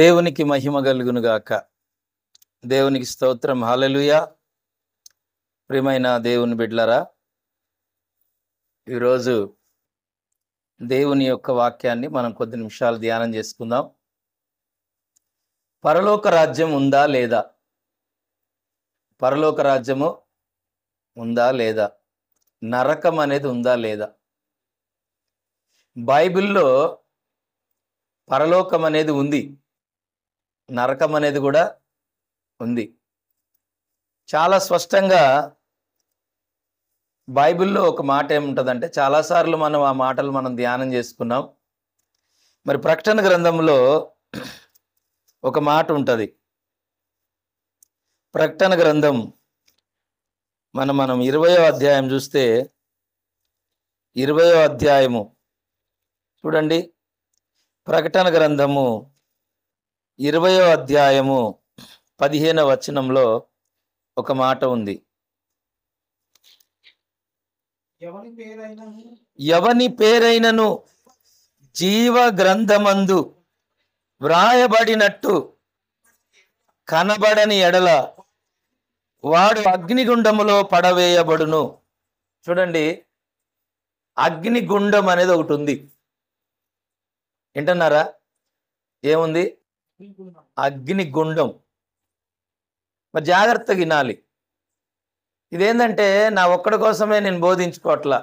దేవునికి మహిమ కలుగును గాక. దేవునికి స్తోత్రం. హల్లెలూయా. ప్రియమైన దేవుని బిడ్డలారా, ఈరోజు దేవుని యొక్క వాక్యాన్ని మనం కొద్ది నిమిషాలు ధ్యానం చేసుకుందాం. పరలోక రాజ్యం ఉందా లేదా? పరలోక రాజ్యము ఉందా లేదా? నరకం అనేది ఉందా లేదా? బైబిల్లో పరలోకం అనేది ఉంది, నరకం అనేది కూడా ఉంది. చాలా స్పష్టంగా బైబిల్లో ఒక మాట ఏముంటుందంటే, చాలాసార్లు మనం ఆ మాటలు మనం ధ్యానం చేసుకున్నాం. మరి ప్రకటన గ్రంథంలో ఒక మాట ఉంటుంది. ప్రకటన గ్రంథం మనం 20వ అధ్యాయం చూస్తే, 20వ అధ్యాయము చూడండి. ప్రకటన గ్రంథము 20వ అధ్యాయము 15వ వచనంలో ఒక మాట ఉంది. ఎవని పేరైనను జీవ గ్రంథమందు వ్రాయబడినట్టు కనబడని ఎడల వాడు అగ్నిగుండములో పడవేయబడును. చూడండి, అగ్నిగుండం అనేది ఒకటి ఉంది. వింటున్నారా? ఏముంది? అగ్నిగుండం. మరి జాగ్రత్తగా వినాలి. ఇదేంటంటే నా ఒక్కడి కోసమే నేను బోధించుకోవట్లా,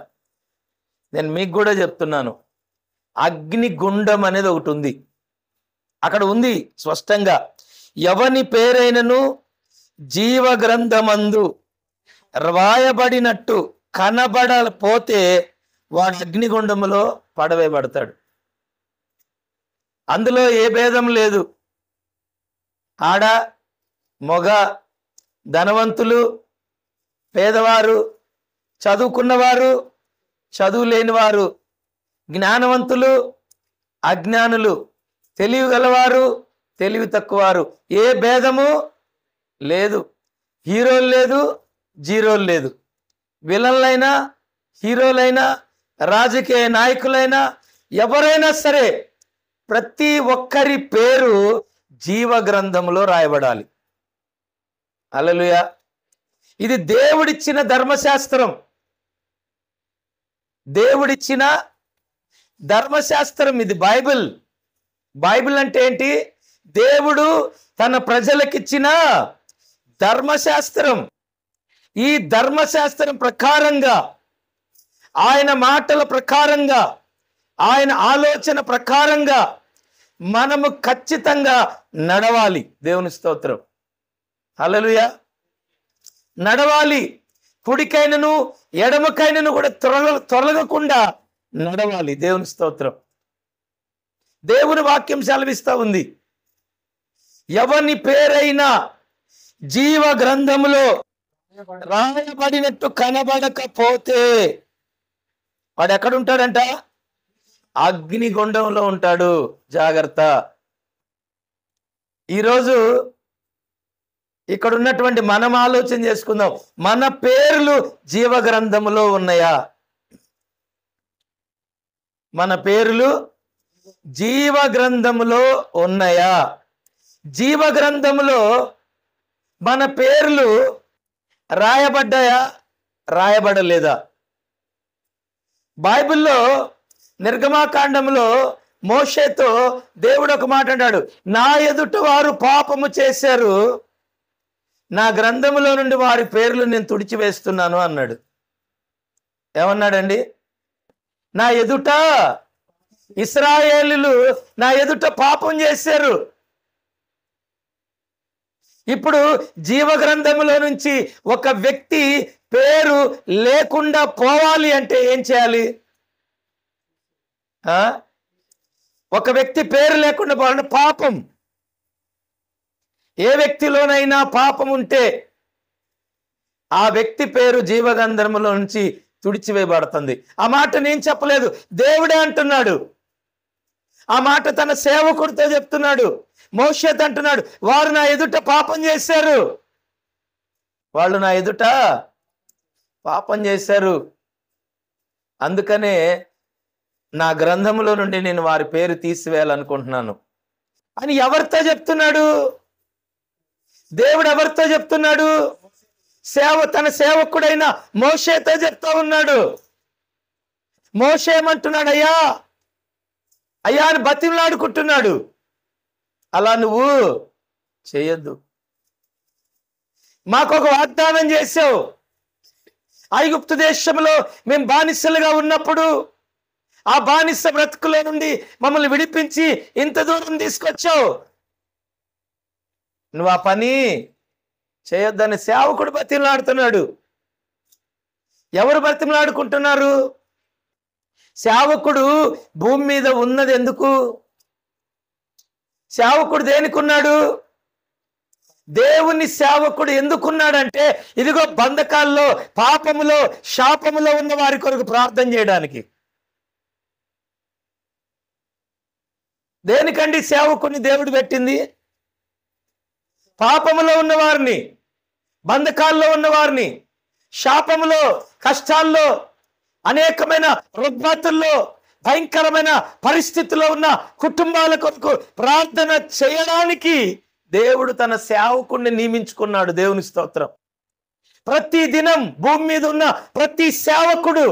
నేను మీకు కూడా చెప్తున్నాను. అగ్నిగుండం అనేది ఒకటి ఉంది, అక్కడ ఉంది స్పష్టంగా. ఎవని పేరైనను జీవ గ్రంథమందు రాయబడినట్టు కనబడపోతే వాడు అగ్నిగుండములో పడవేయబడతాడు. అందులో ఏ భేదం లేదు. ఆడ మొగ, ధనవంతులు, పేదవారు, చదువుకున్నవారు, చదువు లేనివారు, జ్ఞానవంతులు, అజ్ఞానులు, తెలివి గలవారు, తెలివి తక్కువవారు, ఏ భేదము లేదు. హీరోలు లేదు, జీరోలు లేదు. విలన్లైనా, హీరోలైనా, రాజకీయ నాయకులైనా, ఎవరైనా సరే ప్రతి ఒక్కరి పేరు జీవ గ్రంథంలో రాయబడాలి. హల్లెలూయా. ఇది దేవుడిచ్చిన ధర్మశాస్త్రం. దేవుడిచ్చిన ధర్మశాస్త్రం ఇది. బైబిల్. బైబిల్ అంటే ఏంటి? దేవుడు తన ప్రజలకిచ్చిన ధర్మశాస్త్రం. ఈ ధర్మశాస్త్రం ప్రకారంగా, ఆయన మాటల ప్రకారంగా, ఆయన ఆలోచన ప్రకారంగా మనము ఖచ్చితంగా నడవాలి. దేవుని స్తోత్రం. హల్లెలూయా. నడవాలి. కుడికైనను ఎడమకైనను కూడా తొలగకుండా నడవాలి. దేవుని స్తోత్రం. దేవుని వాక్యం సెలవిస్తూ ఉంది, ఎవని పేరైనా జీవ గ్రంథములో రాయబడినట్టు కనబడకపోతే వాడు ఎక్కడుంటాడంట? అగ్నిగుండంలో ఉంటాడు. జాగ్రత్త. ఈరోజు ఇక్కడ ఉన్నటువంటి మనం ఆలోచన చేసుకుందాం. మన పేర్లు జీవ గ్రంథములో ఉన్నాయా? మన పేర్లు జీవ గ్రంథములో ఉన్నాయా? జీవ గ్రంథములో మన పేర్లు రాయబడ్డాయా, రాయబడలేదా? బైబిల్లో నిర్గమాకాండంలో మోషేతో దేవుడు ఒక మాట అన్నాడు, నా ఎదుట వారు పాపము చేశారు, నా గ్రంథములో నుండి వారి పేర్లు నేను తుడిచివేస్తున్నాను అన్నాడు. ఏమన్నాడండి? నా ఎదుట ఇశ్రాయేలీయులు నా ఎదుట పాపం చేశారు. ఇప్పుడు జీవ గ్రంథములో నుంచి ఒక వ్యక్తి పేరు లేకుండా పోవాలి అంటే ఏం చేయాలి? ఒక వ్యక్తి పేరు లేకుండా పోవాలంటే పాపం. ఏ వ్యక్తిలోనైనా పాపం ఉంటే ఆ వ్యక్తి పేరు జీవగ్రంథములో నుంచి తుడిచివేయబడుతుంది. ఆ మాట నేను చెప్పలేదు, దేవుడే అంటున్నాడు. ఆ మాట తన సేవకుడితో చెప్తున్నాడు. మోషేతో అంటున్నాడు, వారు నా ఎదుట పాపం చేశారు, వాళ్ళు నా ఎదుట పాపం చేశారు, అందుకనే నా గ్రంథములో నుండి నేను వారి పేరు తీసివేయాలనుకుంటున్నాను. అని ఎవరితో చెప్తున్నాడు? దేవుడు ఎవరితో చెప్తున్నాడు? తన సేవకుడైన మోషేతో చెప్తా ఉన్నాడు. మోషే ఏమంటున్నాడు? అయ్యా అయ్యా అని బతిమలాడుకుంటున్నాడు. అలా నువ్వు చేయొద్దు. మాకొక వాగ్దానం చేసావు. ఐగుప్తు దేశంలో మేము బానిసలుగా ఉన్నప్పుడు ఆ బానిస బ్రతుకులో నుండి మమ్మల్ని విడిపించి ఇంత దూరం తీసుకొచ్చావు. నువ్వు ఆ పని చేయొద్దని సేవకుడు బతిమలాడుతున్నాడు. ఎవరు బతిమలాడుకుంటున్నారు? సేవకుడు భూమి మీద ఉన్నది ఎందుకు? సేవకుడు దేనికున్నాడు? దేవుని సేవకుడు ఎందుకున్నాడంటే ఇదిగో బంధకాల్లో, పాపములో, శాపములో ఉన్న వారి కొరకు ప్రార్థన చేయడానికి. దేనికండి సేవకుని దేవుడు పెట్టింది? పాపములో ఉన్నవారిని, బంధకాల్లో ఉన్నవారిని, శాపములో, కష్టాల్లో, అనేకమైన రుగ్మతుల్లో, భయంకరమైన పరిస్థితుల్లో ఉన్న కుటుంబాల కొరకు ప్రార్థన చేయడానికి దేవుడు తన సేవకుడిని నియమించుకున్నాడు. దేవుని స్తోత్రం. ప్రతి దినం భూమి మీద ఉన్న ప్రతి సేవకుడు,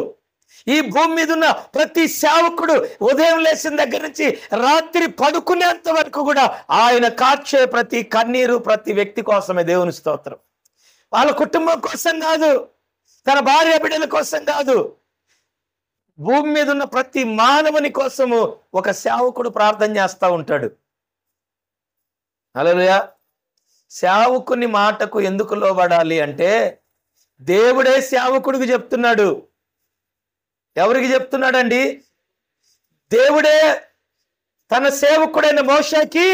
ఈ భూమి మీద ఉన్న ప్రతి సేవకుడు ఉదయం లేచిన దగ్గర నుంచి రాత్రి పడుకునేంత వరకు కూడా ఆయన కార్చే ప్రతి కన్నీరు ప్రతి వ్యక్తి కోసమే. దేవుని స్తోత్రం. వాళ్ళ కుటుంబం కోసం కాదు, తన భార్య బిడ్డల కోసం కాదు, భూమి మీద ఉన్న ప్రతి మానవుని కోసము ఒక సేవకుడు ప్రార్థన చేస్తూ ఉంటాడు. హల్లెలూయా. సేవకుని మాటకు ఎందుకు లోబడాలి అంటే దేవుడే సేవకుడికి చెప్తున్నాడు. ఎవరికి చెప్తున్నాడండి? దేవుడే తన సేవకుడైన మోషేకి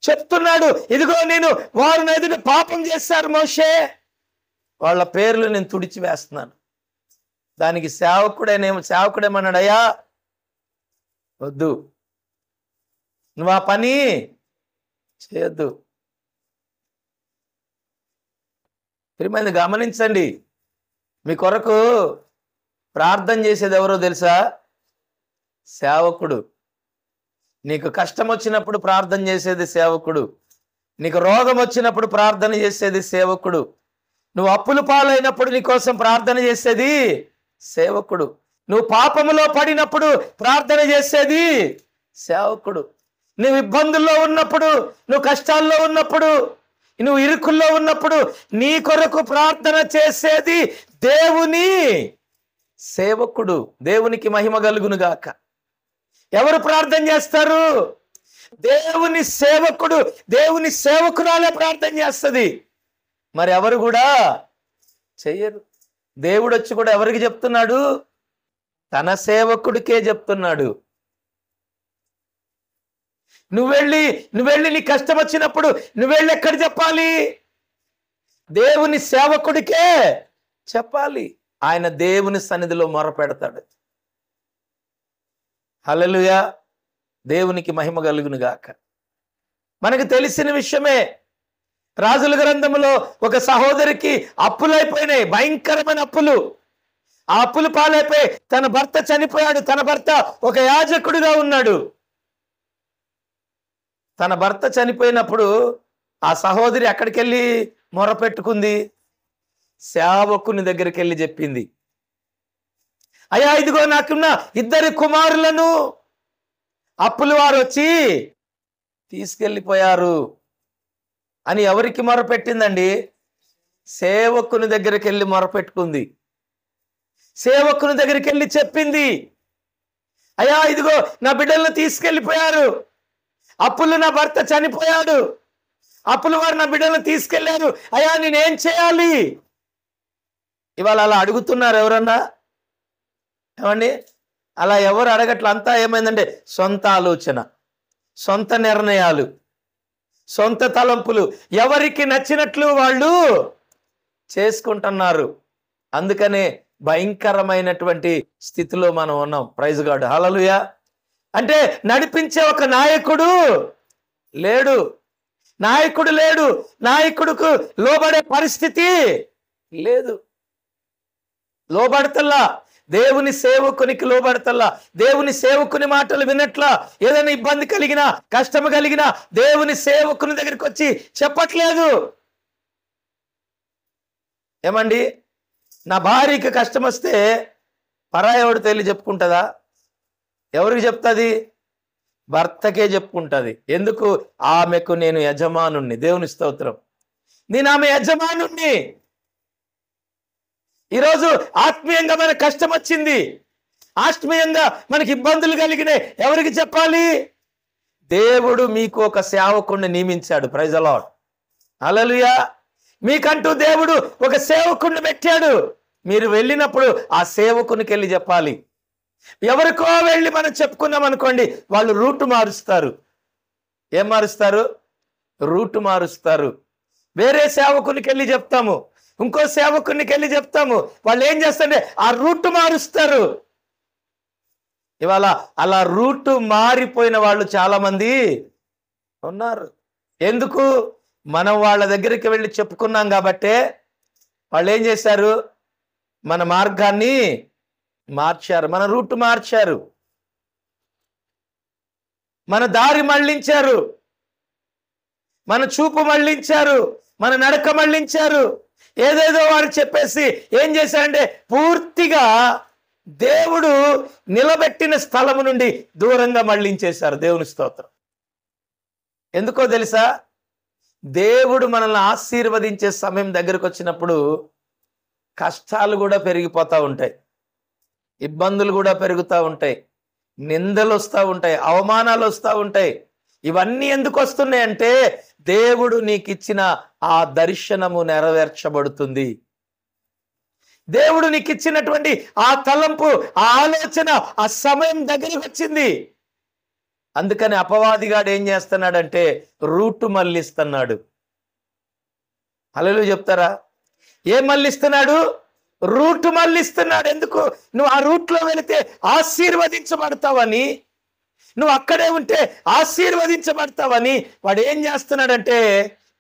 చెప్తున్నాడు. ఇదిగో నేను వారిని ఎదుట పాపం చేశారు మోషే, వాళ్ళ పేర్లు నేను తుడిచి వేస్తున్నాను. దానికి సేవకుడేమన్నాడు? అయ్యా వద్దు, నువ్వు ఆ పని చేయొద్దు. ప్రియమైనది గమనించండి. మీ కొరకు ప్రార్థన చేసేది ఎవరో తెలుసా? సేవకుడు. నీకు కష్టం వచ్చినప్పుడు ప్రార్థన చేసేది సేవకుడు. నీకు రోగం వచ్చినప్పుడు ప్రార్థన చేసేది సేవకుడు. నువ్వు అప్పుల పాలైనప్పుడు నీ కోసం ప్రార్థన చేసేది సేవకుడు. నువ్వు పాపములో పడినప్పుడు ప్రార్థన చేసేది సేవకుడు. నువ్వు ఇబ్బందుల్లో ఉన్నప్పుడు, నువ్వు కష్టాల్లో ఉన్నప్పుడు, నువ్వు ఇరుకుల్లో ఉన్నప్పుడు నీ కొరకు ప్రార్థన చేసేది దేవుని సేవకుడు. దేవునికి మహిమ కలుగును గాక. ఎవరు ప్రార్థన చేస్తారు? దేవుని సేవకుడు, దేవుని సేవకురాలే ప్రార్థన చేస్తుంది. మరి ఎవరు కూడా చెయ్యరు. దేవుడు వచ్చి కూడా ఎవరికి చెప్తున్నాడు? తన సేవకుడికే చెప్తున్నాడు. నువ్వెళ్ళి నీ కష్టం వచ్చినప్పుడు నువ్వెళ్ళి ఎక్కడ చెప్పాలి? దేవుని సేవకుడికే చెప్పాలి. ఆయన దేవుని సన్నిధిలో మొరపెడతాడు. హల్లెలూయా. దేవునికి మహిమ కలుగును గాక. మనకు తెలిసిన విషయమే. రాజుల గ్రంథంలో ఒక సహోదరికి అప్పులైపోయినాయి, భయంకరమైన అప్పులు. ఆ అప్పులు పాలైపోయి తన భర్త చనిపోయాడు. తన భర్త ఒక యాజకుడిగా ఉన్నాడు. తన భర్త చనిపోయినప్పుడు ఆ సహోదరి ఎక్కడికి వెళ్ళి మొరపెట్టుకుంది? సేవకుని దగ్గరికి వెళ్ళి చెప్పింది, అయ్యా ఇదిగో నాకున్న 2 కుమారులను అప్పులు వారు వచ్చి తీసుకెళ్ళిపోయారు అని ఎవరికి మొరపెట్టిందండి? సేవకుని దగ్గరికి వెళ్ళి మొరపెట్టుకుంది. సేవకుని దగ్గరికి వెళ్ళి చెప్పింది, అయ్యా ఇదిగో నా బిడ్డలను తీసుకెళ్ళిపోయారు, అప్పులు నా భర్త చనిపోయాడు, అప్పులు వారు నా బిడ్డలను తీసుకెళ్లారు, అయ్యా నేనేం చేయాలి? ఇవాళ అలా అడుగుతున్నారు ఎవరన్నా? ఏమండి, అలా ఎవరు అడగట్ల. అంతా ఏమైందంటే సొంత ఆలోచన, సొంత నిర్ణయాలు, సొంత తలంపులు, ఎవరికి నచ్చినట్లు వాళ్ళు చేసుకుంటున్నారు. అందుకనే భయంకరమైనటువంటి స్థితిలో మనం ఉన్నాం. Praise God. హల్లెలూయా. అంటే నడిపించే ఒక నాయకుడు లేడు, నాయకుడుకు లోబడే పరిస్థితి లేదు. లోబడతల్లా. దేవుని సేవకునికి లోబడతల్లా, దేవుని సేవకుని మాటలు వినట్లా. ఏదైనా ఇబ్బంది కలిగినా, కష్టం కలిగినా దేవుని సేవకుని దగ్గరికి వచ్చి చెప్పట్లేదు. ఏమండి, నా భార్యకి కష్టం వస్తే పరాయవాడు తెలియ చెప్పుకుంటుందా? ఎవరికి చెప్తుంది? భర్తకే చెప్పుకుంటుంది. ఎందుకు? ఆమెకు నేను యజమానుణ్ణి. దేవుని స్తోత్రం. నేను ఆమె యజమానుణ్ణి. ఈరోజు ఆత్మీయంగా మనకు కష్టం వచ్చింది, ఆత్మీయంగా మనకి ఇబ్బందులు కలిగినాయి, ఎవరికి చెప్పాలి? దేవుడు మీకు ఒక సేవకుణ్ణి నియమించాడు. Praise the Lord. హల్లెలూయా. మీకంటూ దేవుడు ఒక సేవకుణ్ణి పెట్టాడు. మీరు వెళ్ళినప్పుడు ఆ సేవకునికి వెళ్ళి చెప్పాలి. ఎవరికో వెళ్ళి మనం చెప్పుకున్నాం అనుకోండి, వాళ్ళు రూటు మారుస్తారు. ఏం మారుస్తారు? రూటు మారుస్తారు. వేరే సేవకునికి వెళ్ళి చెప్తాము, ఇంకో సేవకునికి వెళ్ళి చెప్తాము, వాళ్ళు ఏం చేస్తారంటే ఆ రూటు మారుస్తారు. ఇవాళ అలా రూటు మారిపోయిన వాళ్ళు చాలా మంది ఉన్నారు. ఎందుకు? మనం వాళ్ళ దగ్గరికి వెళ్ళి చెప్పుకున్నాం కాబట్టే వాళ్ళు ఏం చేశారు? మన మార్గాన్ని మార్చారు, మన రూట్ మార్చారు, మన దారి మళ్ళించారు, మన చూపు మళ్ళించారు, మన నడక మళ్ళించారు. ఏదేదో వారు చెప్పేసి ఏం చేశారంటే పూర్తిగా దేవుడు నిలబెట్టిన స్థలము నుండి దూరంగా మళ్ళించేశారు. దేవుని స్తోత్రం. ఎందుకో తెలుసా? దేవుడు మనల్ని ఆశీర్వదించే సమయం దగ్గరకు వచ్చినప్పుడు కష్టాలు కూడా పెరిగిపోతూ ఉంటాయి, ఇబ్బందులు కూడా పెరుగుతూ ఉంటాయి, నిందలు వస్తూ ఉంటాయి, అవమానాలు వస్తూ ఉంటాయి. ఇవన్నీ ఎందుకు వస్తున్నాయి అంటే దేవుడు నీకు ఇచ్చిన ఆ దర్శనము నెరవేర్చబడుతుంది. దేవుడు నీకు ఇచ్చినటువంటి ఆ తలంపు, ఆ ఆలోచన ఆ సమయం దగ్గరికి వచ్చింది. అందుకని అపవాదిగాడు ఏం చేస్తున్నాడంటే రూటు మళ్ళిస్తున్నాడు. హల్లెలూయా చెప్తారా? ఏం మళ్ళిస్తున్నాడు? రూటు మళ్ళిస్తున్నాడు. ఎందుకు? నువ్వు ఆ రూట్లో వెళితే ఆశీర్వదించబడతావని, నువ్వు అక్కడే ఉంటే ఆశీర్వదించబడతావని వాడు ఏం చేస్తున్నాడంటే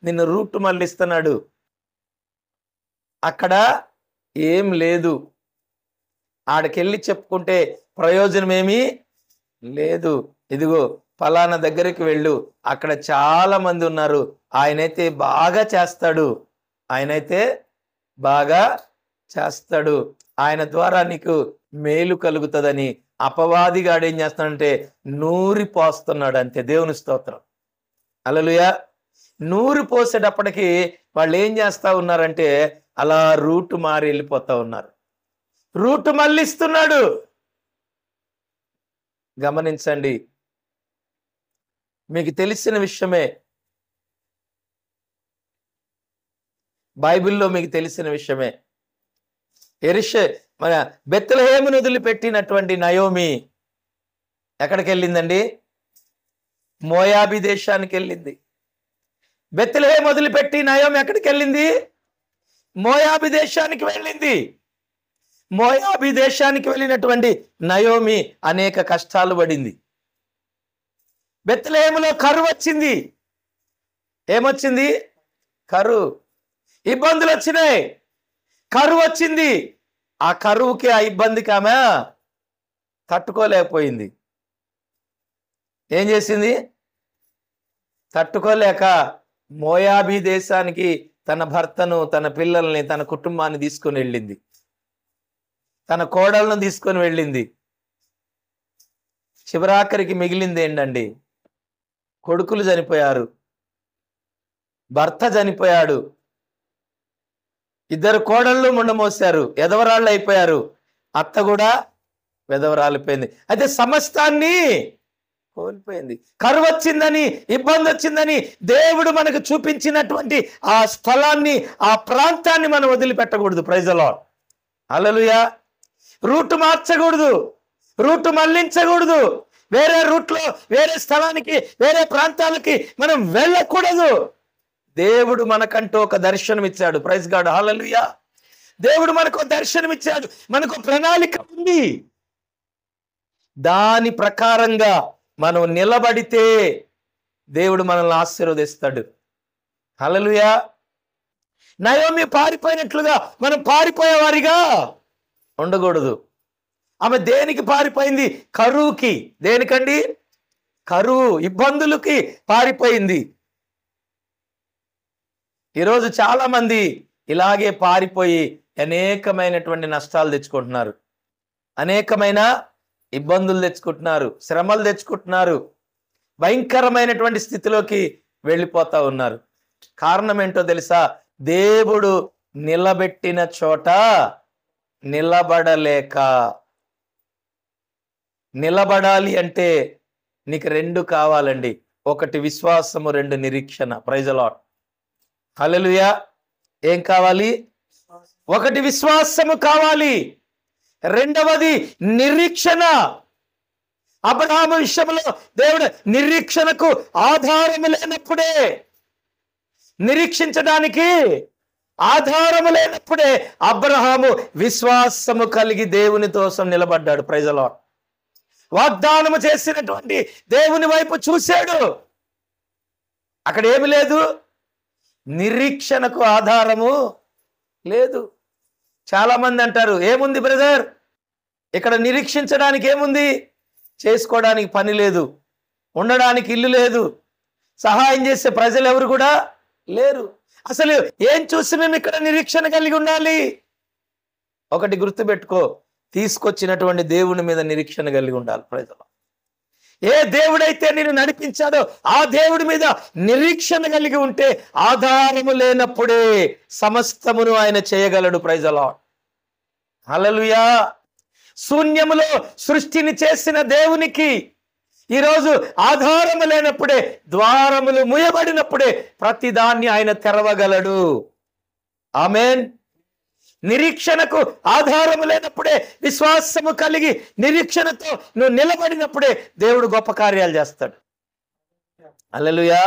నిన్ను రూటు మళ్ళిస్తున్నాడు. అక్కడ ఏం లేదు, ఆడికెళ్ళి చెప్పుకుంటే ప్రయోజనం ఏమీ లేదు. ఇదిగో ఫలానా దగ్గరికి వెళ్ళు, అక్కడ చాలా మంది ఉన్నారు, ఆయనైతే బాగా చేస్తాడు, ఆయనైతే బాగా చేస్తాడు, ఆయన ద్వారా నీకు మేలు కలుగుతుందని అపవాదిగాడు ఏం చేస్తాడంటే నూరి పోస్తున్నాడు. అంతే. దేవుని స్తోత్రం. హల్లెలూయా. నూరి పోసేటప్పటికి వాళ్ళు ఏం చేస్తా ఉన్నారంటే అలా రూటు మారి వెళ్ళిపోతా ఉన్నారు. రూటు మళ్ళిస్తున్నాడు. గమనించండి, మీకు తెలిసిన విషయమే, బైబిల్లో మీకు తెలిసిన విషయమే. మన బెత్లెహేమును వదిలిపెట్టినటువంటి నయోమి ఎక్కడికి వెళ్ళిందండి? మోయాబీ దేశానికి వెళ్ళింది. బెత్లెహేము వదిలిపెట్టి నయోమి ఎక్కడికి వెళ్ళింది? మోయాబీ దేశానికి వెళ్ళింది. మోయాబీ దేశానికి వెళ్ళినటువంటి నయోమి అనేక కష్టాలు పడింది. బెత్లెహేములో కరువు వచ్చింది. ఏమొచ్చింది? కరువు. ఇబ్బందులు వచ్చినాయి, కరువు వచ్చింది. ఆ కరువుకి, ఆ ఇబ్బందికి ఆమె తట్టుకోలేకపోయింది. ఏం చేసింది? తట్టుకోలేక మోయాబీ దేశానికి తన భర్తను, తన పిల్లల్ని, తన కుటుంబాన్ని తీసుకొని వెళ్ళింది, తన కోడలను తీసుకొని వెళ్ళింది. చివరాఖరికి మిగిలింది ఏంటండి? కొడుకులు చనిపోయారు, భర్త చనిపోయాడు, ఇద్దరు కోడళ్ళు ముండమోసారు, ఎదవరాళ్ళు అయిపోయారు, అత్త కూడా వెదవరాలిపోయింది. అయితే సమస్తాన్ని కోల్పోయింది. కరువు వచ్చిందని, ఇబ్బంది వచ్చిందని దేవుడు మనకు చూపించినటువంటి ఆ స్థలాన్ని, ఆ ప్రాంతాన్ని మనం వదిలిపెట్టకూడదు. Praise the Lord. Hallelujah. Route మార్చకూడదు, రూటు మళ్ళించకూడదు, వేరే రూట్లో, వేరే స్థలానికి, వేరే ప్రాంతాలకి మనం వెళ్ళకూడదు. దేవుడు మనకంటూ ఒక దర్శనం ఇచ్చాడు. Praise God. హల్లెలూయా. దేవుడు మనకు దర్శనం ఇచ్చాడు, మనకు ప్రణాళిక ఉంది. దాని ప్రకారంగా మనం నిలబడితే దేవుడు మనల్ని ఆశీర్వదిస్తాడు. హల్లెలూయా. నయోమి పారిపోయినట్లుగా మనం పారిపోయేవారిగా ఉండకూడదు. ఆమె దేనికి పారిపోయింది? కరువుకి. దేనికండి? కరువు, ఇబ్బందులకి పారిపోయింది. ఈరోజు చాలా మంది ఇలాగే పారిపోయి అనేకమైనటువంటి నష్టాలు తెచ్చుకుంటున్నారు, అనేకమైన ఇబ్బందులు తెచ్చుకుంటున్నారు, శ్రమలు తెచ్చుకుంటున్నారు, భయంకరమైనటువంటి స్థితిలోకి వెళ్ళిపోతా ఉన్నారు. కారణం ఏంటో తెలుసా? దేవుడు నిలబెట్టిన చోట నిలబడలేక. నిలబడాలి అంటే నీకు రెండు కావాలండి. ఒకటి విశ్వాసము, రెండు నిరీక్షణ. Praise the Lord. హల్లెలూయా. ఏం కావాలి? ఒకటి విశ్వాసము కావాలి, రెండవది నిరీక్షణ. అబ్రహాము విషయంలో దేవుడు నిరీక్షణకు ఆధారము లేనప్పుడే, నిరీక్షించడానికి ఆధారము లేనప్పుడే అబ్రహాము విశ్వాసము కలిగి దేవుని కోసం నిలబడ్డాడు. Praise the Lord. వాగ్దానము చేసినటువంటి దేవుని వైపు చూశాడు. అక్కడ ఏమి లేదు? నిరీక్షణకు ఆధారము లేదు. చాలా మంది అంటారు, ఏముంది బ్రదర్ ఇక్కడ నిరీక్షించడానికి? ఏముంది? చేసుకోవడానికి పని లేదు, ఉండడానికి ఇల్లు లేదు, సహాయం చేసే ప్రజలు ఎవరు కూడా లేరు. అసలు ఏం చూసి మేము ఇక్కడ నిరీక్షణ కలిగి ఉండాలి? ఒకటి గుర్తుపెట్టుకో, తీసుకొచ్చినటువంటి దేవుని మీద నిరీక్షణ కలిగి ఉండాలి. ప్రజలు ఏ దేవుడైతే నేను నడిపించాడో ఆ దేవుడి మీద నిరీక్షణ కలిగి ఉంటే ఆధారము లేనప్పుడే సమస్తమును ఆయన చేయగలడు. Praise the Lord. హల్లెలూయా. శూన్యములో సృష్టిని చేసిన దేవునికి ఈరోజు ఆధారము లేనప్పుడే, ద్వారములు మూయబడినప్పుడే ప్రతిదాన్ని ఆయన తెరవగలడు. ఆమేన్. నిరీక్షణకు ఆధారము లేనప్పుడే, విశ్వాసము కలిగి నిరీక్షణతో నువ్వు నిలబడినప్పుడే దేవుడు గొప్ప కార్యాలు చేస్తాడు. హల్లెలూయా.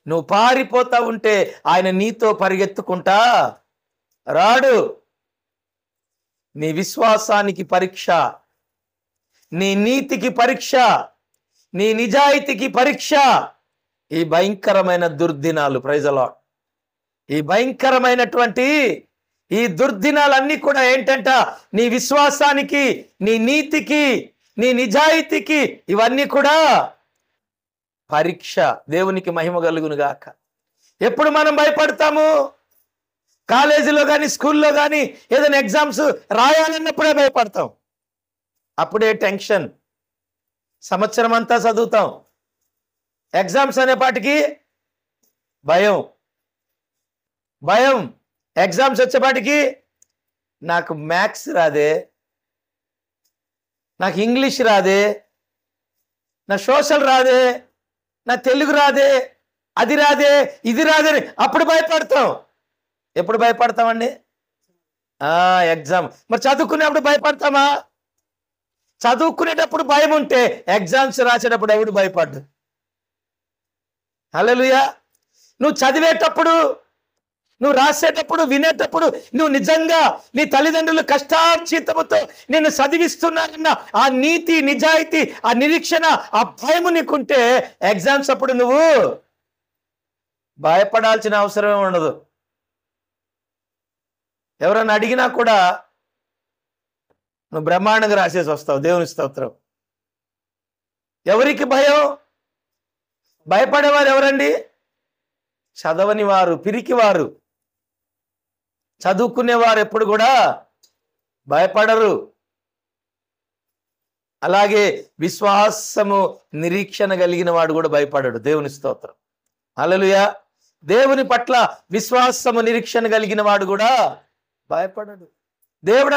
నువ్వు పారిపోతా ఉంటే ఆయన నీతో పరిగెత్తుకుంటా రాడు. నీ విశ్వాసానికి పరీక్ష, నీ నీతికి పరీక్ష, నీ నిజాయితీకి పరీక్ష ఈ భయంకరమైన దుర్దినాలు. Praise the lord. ఈ భయంకరమైనటువంటి ఈ దుర్దినాలన్నీ కూడా ఏంటంట? నీ విశ్వాసానికి, నీ నీతికి, నీ నిజాయితీకి ఇవన్నీ కూడా పరీక్ష. దేవునికి మహిమ కలుగును గాక. ఎప్పుడు మనం భయపడతాము? కాలేజీలో కానీ స్కూల్లో కానీ ఏదైనా ఎగ్జామ్స్ రాయాలన్నప్పుడే భయపడతాం. అప్పుడే టెన్షన్. సంవత్సరం అంతా చదువుతాం, ఎగ్జామ్స్ అనేపాటికి భయం. భయం. ఎగ్జామ్స్ వచ్చేపాటికి నాకు మ్యాథ్స్ రాదే, నాకు ఇంగ్లీష్ రాదే, నా సోషల్ రాదే, నా తెలుగు రాదే, అది రాదే, ఇది రాదే, అప్పుడు భయపడతాం. ఎప్పుడు భయపడతామండి? ఎగ్జామ్. మరి చదువుకునేప్పుడు భయపడతామా? చదువుకునేటప్పుడు భయం ఉంటే ఎగ్జామ్స్ రాసేటప్పుడు ఎవడు భయపడ్డు? హల్లెలూయా. నువ్వు చదివేటప్పుడు, నువ్వు రాసేటప్పుడు, వినేటప్పుడు నువ్వు నిజంగా నీ తల్లిదండ్రులు కష్టార్జితముతో నిన్ను చదివిస్తున్నారన్న ఆ నీతి, నిజాయితీ, ఆ నిరీక్షణ, ఆ భయము నీకుంటే ఎగ్జామ్స్ అప్పుడు నువ్వు భయపడాల్సిన అవసరమే ఉండదు. ఎవరన్నా అడిగినా కూడా నువ్వు బ్రహ్మాండంగా రాసేసి వస్తావు. దేవుని స్తోత్రం. ఎవరికి భయం? భయపడేవారు ఎవరండి? చదవని వారు, పిరికివారు. చదువుకునేవారు ఎప్పుడు కూడా భయపడరు. అలాగే విశ్వాసము, నిరీక్షణ కలిగిన వాడు కూడా భయపడడు. దేవుని స్తోత్రం. హల్లెలూయా. దేవుని పట్ల విశ్వాసము, నిరీక్షణ కలిగిన వాడు కూడా భయపడడు. దేవుడు